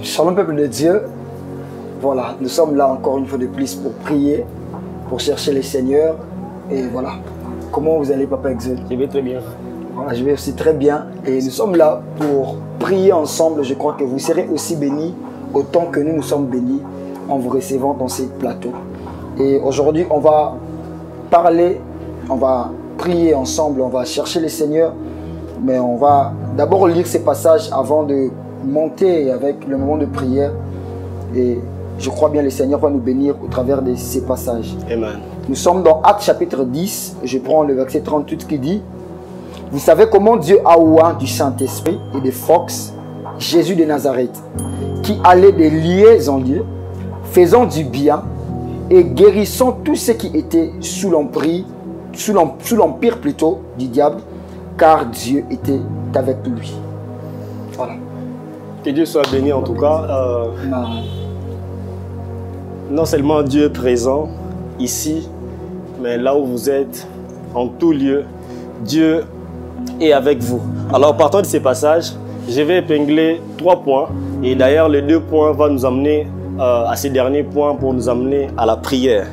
Shalom peuple de Dieu, voilà, nous sommes là encore une fois de plus pour prier, pour chercher le Seigneur. Et voilà, comment vous allez Papa Exode? Je vais très bien. Voilà, je vais aussi très bien. Et nous sommes là pour prier ensemble. Je crois que vous serez aussi bénis autant que nous sommes bénis en vous recevant dans ces plateaux. Et aujourd'hui, on va parler, on va prier ensemble, on va chercher le Seigneur. Mais on va d'abord lire ces passages avant de monter avec le moment de prière. Et je crois bien le Seigneur va nous bénir au travers de ces passages. Amen. Nous sommes dans Actes chapitre 10. Je prends le verset 38 qui dit: vous savez comment Dieu a oint du Saint-Esprit et de force Jésus de Nazareth, qui allait de lieu en lieu, faisant du bien et guérissant tous ceux qui étaient sous l'empire plutôt du diable, car Dieu était avec lui. Voilà. Que Dieu soit béni en tout cas. Non seulement Dieu est présent ici, mais là où vous êtes, en tout lieu, Dieu est avec vous. Alors partant de ces passages, je vais épingler 3 points. Et d'ailleurs, les 2 points vont nous amener à ces derniers points pour nous amener à la prière.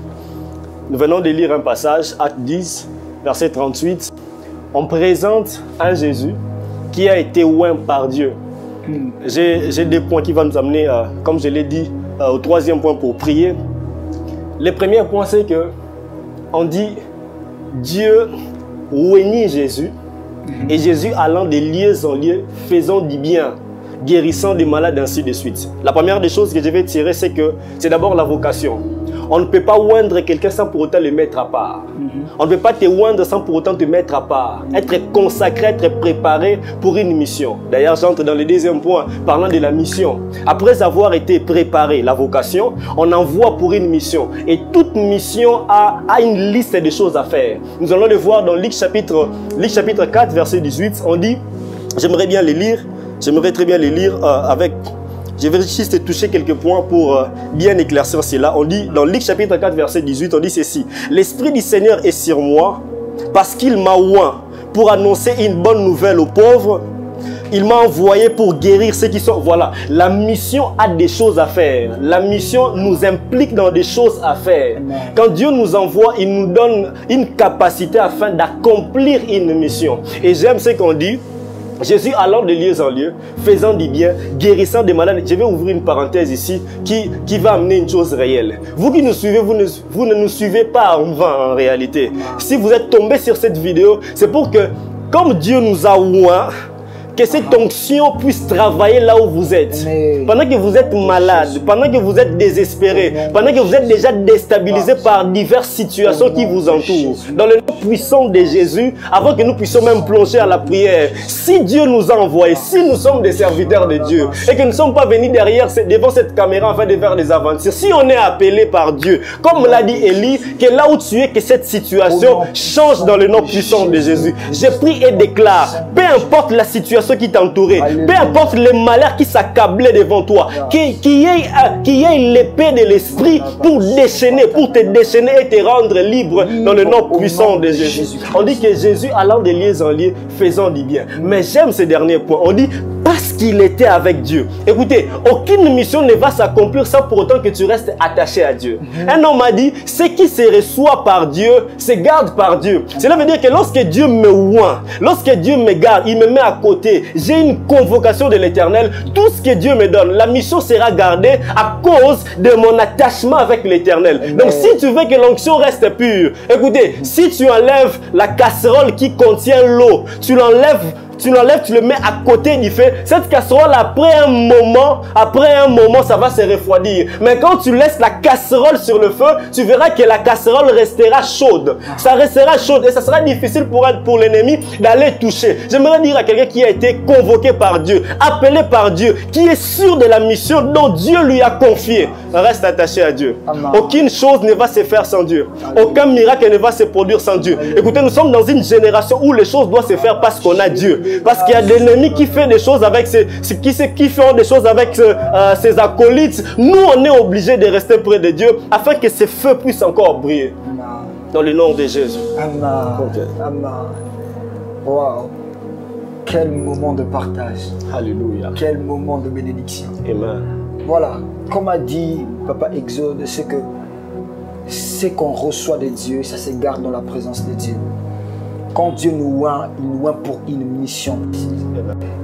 Nous venons de lire un passage, Actes 10, verset 38. On présente un Jésus qui a été oint par Dieu. J'ai 2 points qui vont nous amener, comme je l'ai dit, au 3e point pour prier. Le premier point, c'est que on dit Dieu oignit Jésus et Jésus allant de lieu en lieu, faisant du bien, guérissant des malades, ainsi de suite. La première des choses que je vais tirer, c'est que c'est d'abord la vocation. On ne peut pas oindre quelqu'un sans pour autant le mettre à part. On ne peut pas te oindre sans pour autant te mettre à part. Être consacré, être préparé pour une mission. D'ailleurs, j'entre dans le 2e point, parlant de la mission. Après avoir été préparé, la vocation, on envoie pour une mission. Et toute mission a une liste de choses à faire. Nous allons le voir dans Luc chapitre 4, verset 18. On dit, j'aimerais bien les lire, j'aimerais très bien les lire avec... Je vais juste toucher quelques points pour bien éclaircir cela. On dit, dans Luc chapitre 4, verset 18, on dit ceci. L'Esprit du Seigneur est sur moi parce qu'il m'a oint pour annoncer une bonne nouvelle aux pauvres. Il m'a envoyé pour guérir ceux qui sont... Voilà, la mission a des choses à faire. La mission nous implique dans des choses à faire. Quand Dieu nous envoie, il nous donne une capacité afin d'accomplir une mission. Et j'aime ce qu'on dit. Jésus allant de lieu en lieu, faisant du bien, guérissant des malades. Je vais ouvrir une parenthèse ici qui va amener une chose réelle. Vous qui nous suivez, vous ne nous suivez pas en vain en réalité. Si vous êtes tombé sur cette vidéo, c'est pour que, comme Dieu nous a oint, que cette onction puisse travailler là où vous êtes. Pendant que vous êtes malade, pendant que vous êtes désespéré, pendant que vous êtes déjà déstabilisé par diverses situations qui vous entourent. Dans le nom puissant de Jésus, avant que nous puissions même plonger à la prière, si Dieu nous a envoyés, si nous sommes des serviteurs de Dieu, et que nous ne sommes pas venus devant cette caméra afin de faire des aventures, si on est appelé par Dieu, comme l'a dit Élie, que là où tu es, que cette situation change dans le nom puissant de Jésus. Je prie et déclare, peu importe la situation qui t'entourait, peu importe les malheurs qui s'accablaient devant toi, qu'il y ait l'épée de l'esprit pour te déchaîner et te rendre libre dans le nom puissant de Jésus. On dit que Jésus allant de lieu en lieu, faisant du bien. Mais j'aime ce dernier point. On dit parce qu'il était avec Dieu. Écoutez, aucune mission ne va s'accomplir sans pour autant que tu restes attaché à Dieu. Un homme a dit, ce qui se reçoit par Dieu, se garde par Dieu. Cela veut dire que lorsque Dieu me oint, lorsque Dieu me garde, il me met à côté, j'ai une convocation de l'Éternel, tout ce que Dieu me donne, la mission sera gardée à cause de mon attachement avec l'Éternel. Donc si tu veux que l'onction reste pure, écoutez, si tu enlèves la casserole qui contient l'eau, tu l'enlèves, tu le mets à côté du feu. Cette casserole, après un moment, ça va se refroidir. Mais quand tu laisses la casserole sur le feu, tu verras que la casserole restera chaude. Ça restera chaude et ça sera difficile pour l'ennemi d'aller toucher. J'aimerais dire à quelqu'un qui a été convoqué par Dieu, appelé par Dieu, qui est sûr de la mission dont Dieu lui a confiée. Reste attaché à Dieu. Aucune chose ne va se faire sans Dieu. Aucun miracle ne va se produire sans Dieu. Écoutez, nous sommes dans une génération où les choses doivent se faire parce qu'on a Dieu. Parce qu'il y a des ennemis qui font des choses avec qui font des choses avec ses acolytes. Nous, on est obligés de rester près de Dieu afin que ce feu puisse encore briller. Dans le nom de Jésus. Amen. Okay. Amen. Wow. Quel moment de partage. Alléluia. Quel moment de bénédiction. Amen. Voilà, comme a dit Papa Exode, c'est que ce qu'on reçoit de Dieu, ça se garde dans la présence de Dieu. Quand Dieu nous oint, il nous oint pour une mission.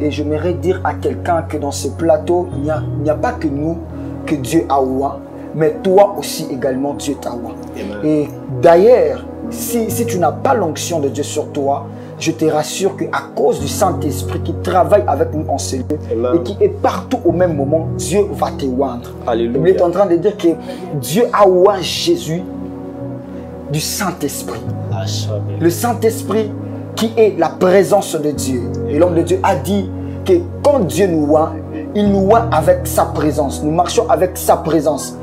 Et j'aimerais dire à quelqu'un que dans ce plateau, il n'y a pas que nous, que Dieu a oint, mais toi aussi également, Dieu t'a oint. Et d'ailleurs, si tu n'as pas l'onction de Dieu sur toi, je te rassure qu'à cause du Saint-Esprit qui travaille avec nous en ce lieu et qui est partout au même moment, Dieu va te oindre. Il est en train de dire que Dieu a oint Jésus du Saint-Esprit. Le Saint-Esprit qui est la présence de Dieu. Et l'homme de Dieu a dit que quand Dieu nous oint, il nous oint avec sa présence. Nous marchons avec sa présence.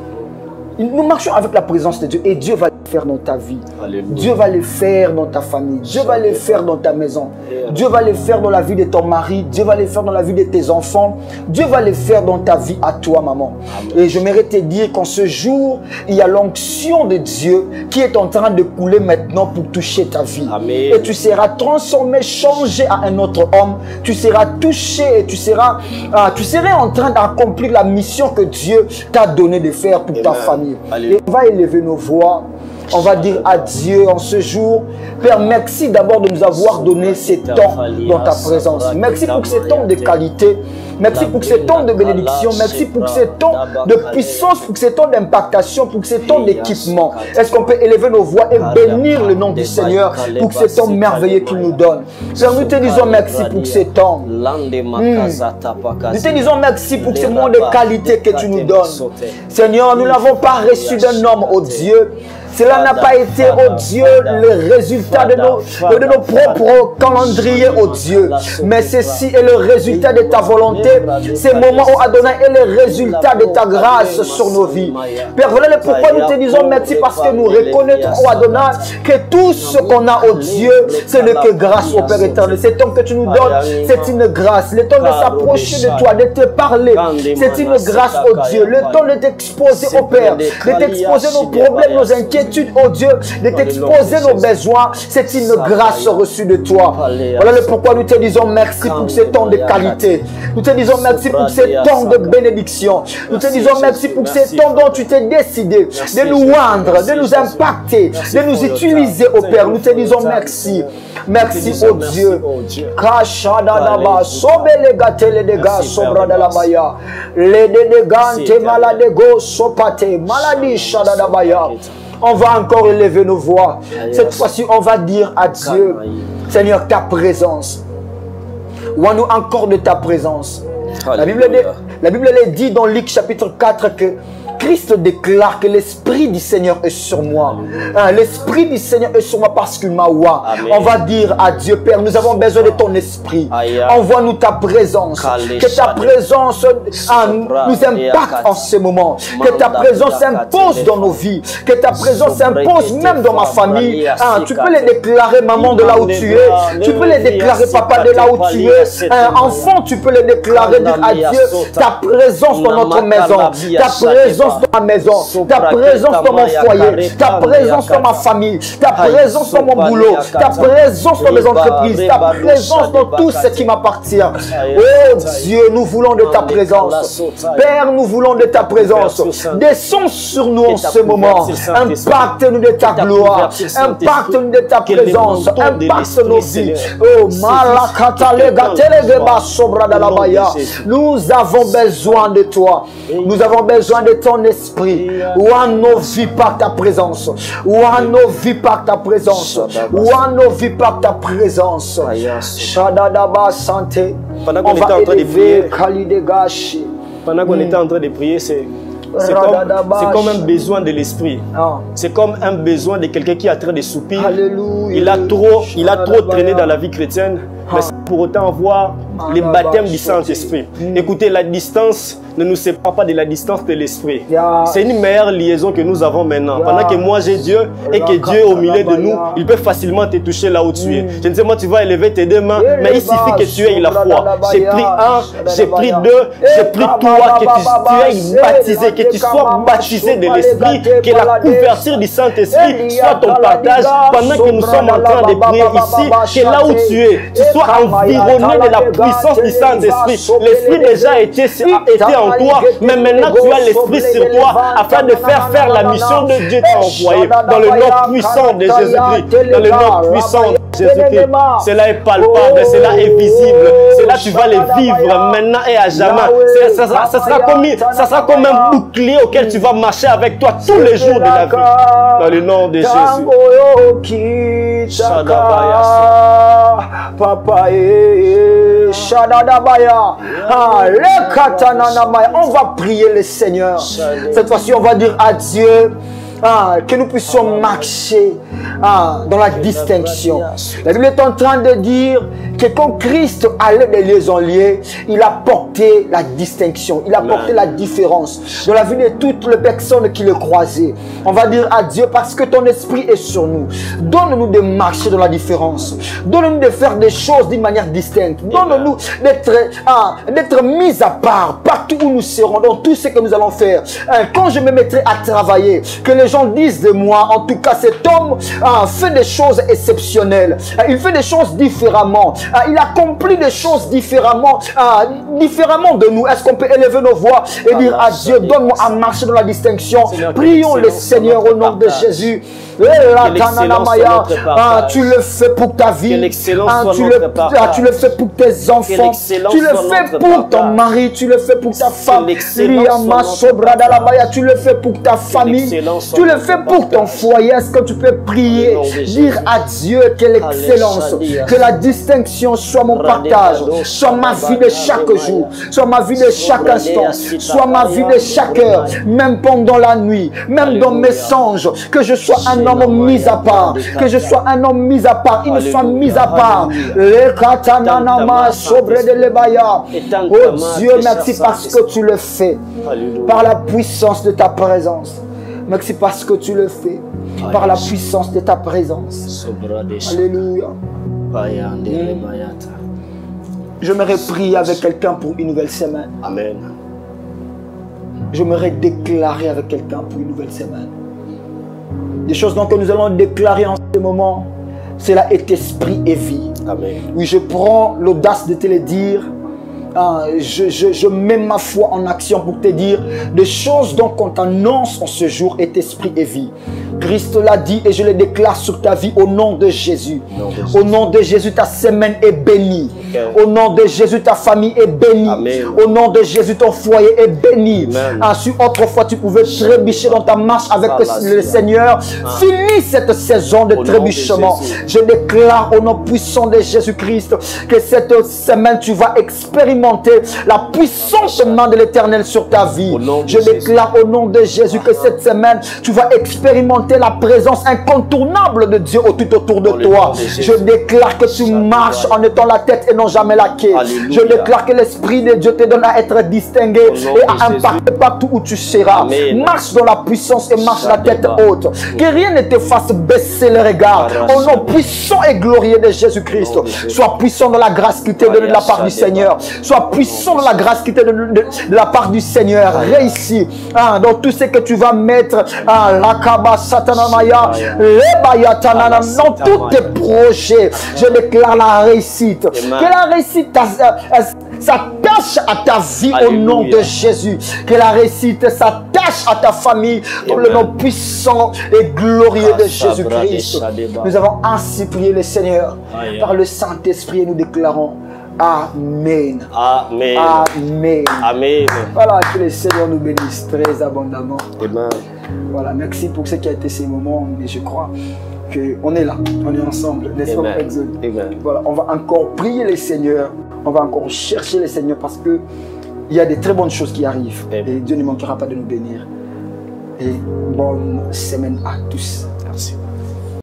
Nous marchons avec la présence de Dieu et Dieu va le faire dans ta vie. Alléluia. Dieu va le faire dans ta famille. Dieu va le faire dans ta maison. Dieu va le faire dans la vie de ton mari. Dieu va le faire dans la vie de tes enfants. Dieu va le faire dans ta vie à toi, maman. Amen. Et j'aimerais te dire qu'en ce jour, il y a l'onction de Dieu qui est en train de couler maintenant pour toucher ta vie. Amen. Et tu seras transformé, changé à un autre homme. Tu seras touché et tu seras en train d'accomplir la mission que Dieu t'a donné de faire pour ta famille. Et on va élever nos voix. On va dire à Dieu en ce jour, Père, merci d'abord de nous avoir donné ces temps dans ta présence. Merci pour ces temps de qualité. Merci pour ces temps de bénédiction. Merci pour ces temps de puissance, pour ces temps d'impactation, pour ces temps d'équipement. Est-ce qu'on peut élever nos voix et bénir le nom du Seigneur pour ces temps merveilleux qu'il nous donne? Père, nous te disons merci pour ces temps. Nous te disons merci pour ces moments de qualité que tu nous donnes. Seigneur, nous n'avons pas reçu d'un homme, oh Dieu. Cela n'a pas été, oh Dieu, le résultat de nos propres calendriers, oh Dieu. Mais ceci est le résultat de ta volonté. Ces moments, oh Adonai, est le résultat de ta grâce sur nos vies. Père, voilà pourquoi nous te disons merci, parce que nous reconnaissons, oh Adonai, que tout ce qu'on a, oh Dieu, ce n'est que grâce au Père éternel. C'est temps que tu nous donnes, c'est une grâce. Le temps de s'approcher de toi, de te parler, c'est une grâce, oh Dieu. Le temps de t'exposer au Père, de t'exposer nos problèmes, nos inquiétudes, oh Dieu, de t'exposer nos besoins, c'est une grâce reçue de toi. Voilà pourquoi nous te disons merci pour ces temps de qualité. Nous te disons merci pour ces temps de bénédiction. Nous te disons merci pour ces temps dont tu t'es décidé de nous oindre, de nous impacter, de nous utiliser, oh Père. Nous te disons merci. Merci, oh Dieu. Kashadadaba, sobe les gâte les dégâts, sobra de la baya. Les dégâts, maladego, sopate, maladie, shadadabaya. On va encore élever nos voix. Cette fois-ci, on va dire à Dieu, Seigneur, ta présence. Ouvre-nous encore de ta présence. La Bible dit dans Luc chapitre 4 que Christ déclare que l'Esprit du Seigneur est sur moi. L'Esprit du Seigneur est sur moi parce qu'il m'a oint. On va dire à Dieu, Père, nous avons besoin de ton Esprit. Envoie-nous ta présence. Que ta présence nous impacte en ce moment. Que ta présence s'impose dans nos vies. Que ta présence s'impose même dans ma famille. Tu peux les déclarer, maman, de là où tu es. Tu peux les déclarer, papa, de là où tu es. Enfant, tu peux les déclarer, dire à Dieu, ta présence dans notre maison. Ta présence dans ma maison, ta présence dans mon foyer, ta présence dans ma famille, ta présence dans mon boulot, ta présence dans mes entreprises, ta présence dans tout ce qui m'appartient. Oh Dieu, nous voulons de ta présence. Père, nous voulons de ta présence. Descends sur nous en ce moment. Impacte-nous de ta gloire. Impacte-nous de ta présence. Impacte nos vies. Oh, nous avons besoin de toi. Nous avons besoin de ton esprit. Ouvre nos vies par ta présence. Ouvre nos vies par ta présence. Ouvre nos vies par ta présence. Shadadaba santé. Pendant qu'on était en train de prier, pendant qu'on était en train de prier, c'est comme un besoin de l'esprit. C'est comme un besoin de quelqu'un qui est en train de soupir. Il a trop traîné dans la vie chrétienne. Mais pour autant avoir le baptême du Saint-Esprit. Écoutez, la distance ne nous sépare pas de la distance de l'Esprit. C'est une meilleure liaison que nous avons maintenant. Pendant que moi j'ai Dieu et que Dieu est au milieu de nous, il peut facilement te toucher là où tu es. Je ne sais pas, tu vas élever tes deux mains, mais il suffit que tu aies la foi. J'ai pris un, j'ai pris deux, j'ai pris trois, que tu aies baptisé, que tu sois baptisé de l'Esprit, que la couverture du Saint-Esprit soit ton partage pendant que nous sommes en train de prier ici, que là où tu es, tu sois environné de la puissance du Saint-Esprit. L'Esprit déjà était en toi, mais maintenant tu as l'Esprit sur toi afin de faire la mission de Dieu t'a envoyé dans le nom puissant de Jésus-Christ, dans le nom puissant de Jésus-Christ. Cela est palpable, cela est visible, cela tu vas le vivre maintenant et à jamais. Ça sera comme un bouclier auquel tu vas marcher avec toi tous les jours de la vie, dans le nom de Jésus. Papa Shadadabaya. On va prier le Seigneur. Cette fois-ci, on va dire à Dieu que nous puissions marcher dans la distinction. La Bible est en train de dire que quand Christ allait des lieux en lieux, il a porté la distinction, il a porté la différence dans la vie de toutes les personnes qui le croisaient. On va dire à Dieu, parce que ton esprit est sur nous, donne-nous de marcher dans la différence, donne-nous de faire des choses d'une manière distincte, donne-nous d'être mis à part partout où nous serons, dans tout ce que nous allons faire. Quand je me mettrai à travailler, que les gens disent de moi, en tout cas cet homme fait des choses exceptionnelles, il fait des choses différemment, il accomplit des choses différemment de nous. Est-ce qu'on peut élever nos voix et dire à Dieu, donne-moi à marcher dans la distinction? Prions le Seigneur au nom de Jésus. Tu le fais pour ta vie, tu le fais pour tes enfants, tu le fais pour ton mari, tu le fais pour ta femme, tu le fais pour ta famille, tu le fais pour ton foyer. Est-ce que tu peux prier, dire à Dieu que l'excellence, que la distinction soit mon partage, soit ma vie de chaque jour, soit ma vie de chaque instant, soit ma vie de chaque heure, même pendant la nuit, même dans mes songes, que je sois un homme mis à part, que je sois un homme mis à part, une femme mise à part. Oh Dieu, merci parce que tu le fais par la puissance de ta présence. Merci parce que tu le fais par la puissance de ta présence. Alléluia. J'aimerais prier avec quelqu'un pour une nouvelle semaine. Amen. J'aimerais déclarer avec quelqu'un pour une nouvelle semaine. Des choses donc que nous allons déclarer en ce moment, cela est esprit et vie. Amen. Oui, je prends l'audace de te le dire. Je mets ma foi en action pour te dire des choses dont on t'annonce en ce jour est esprit et vie. Christ l'a dit et je le déclare sur ta vie au nom de Jésus. Au nom de Jésus, ta semaine est bénie. Au nom de Jésus, ta famille est bénie. Amen. Au nom de Jésus, ton foyer est béni. Ensuite, autrefois, tu pouvais trébucher dans ta marche avec le Seigneur. Finis cette saison de trébuchement. Je déclare au nom puissant de Jésus-Christ que cette semaine, tu vas expérimenter la puissante main de l'Éternel sur ta vie. Je déclare au nom de Jésus que cette semaine, tu vas expérimenter la présence incontournable de Dieu tout autour de toi. Je déclare que tu marches en étant la tête et non jamais la queue. Je déclare que l'Esprit de Dieu te donne à être distingué et à impacter partout où tu seras. Marche dans la puissance et marche la tête haute. Que rien ne te fasse baisser le regard. Au nom puissant et glorieux de Jésus-Christ. Sois puissant dans la grâce qui t'est donnée de la part du Seigneur. Sois puissant dans la grâce qui t'est donnée de la part du Seigneur. Réussis dans tout ce que tu vas mettre dans tous tes projets. Je déclare la réussite. Que la réussite s'attache à ta vie au nom de Jésus. Que la réussite s'attache à ta famille dans le nom puissant et glorieux de Jésus-Christ. Nous avons ainsi prié le Seigneur par le Saint-Esprit et nous déclarons Amen. Amen. Amen. Amen. Voilà, que le Seigneur nous bénisse très abondamment. Amen. Voilà, merci pour ce qui a été ces moments, mais je crois qu'on est là, on est ensemble, n'est-ce pas, Exode? Voilà, on va encore prier le Seigneur, on va encore chercher le Seigneur parce que il y a des très bonnes choses qui arrivent. Amen. Et Dieu ne manquera pas de nous bénir. Et bonne semaine à tous. Merci.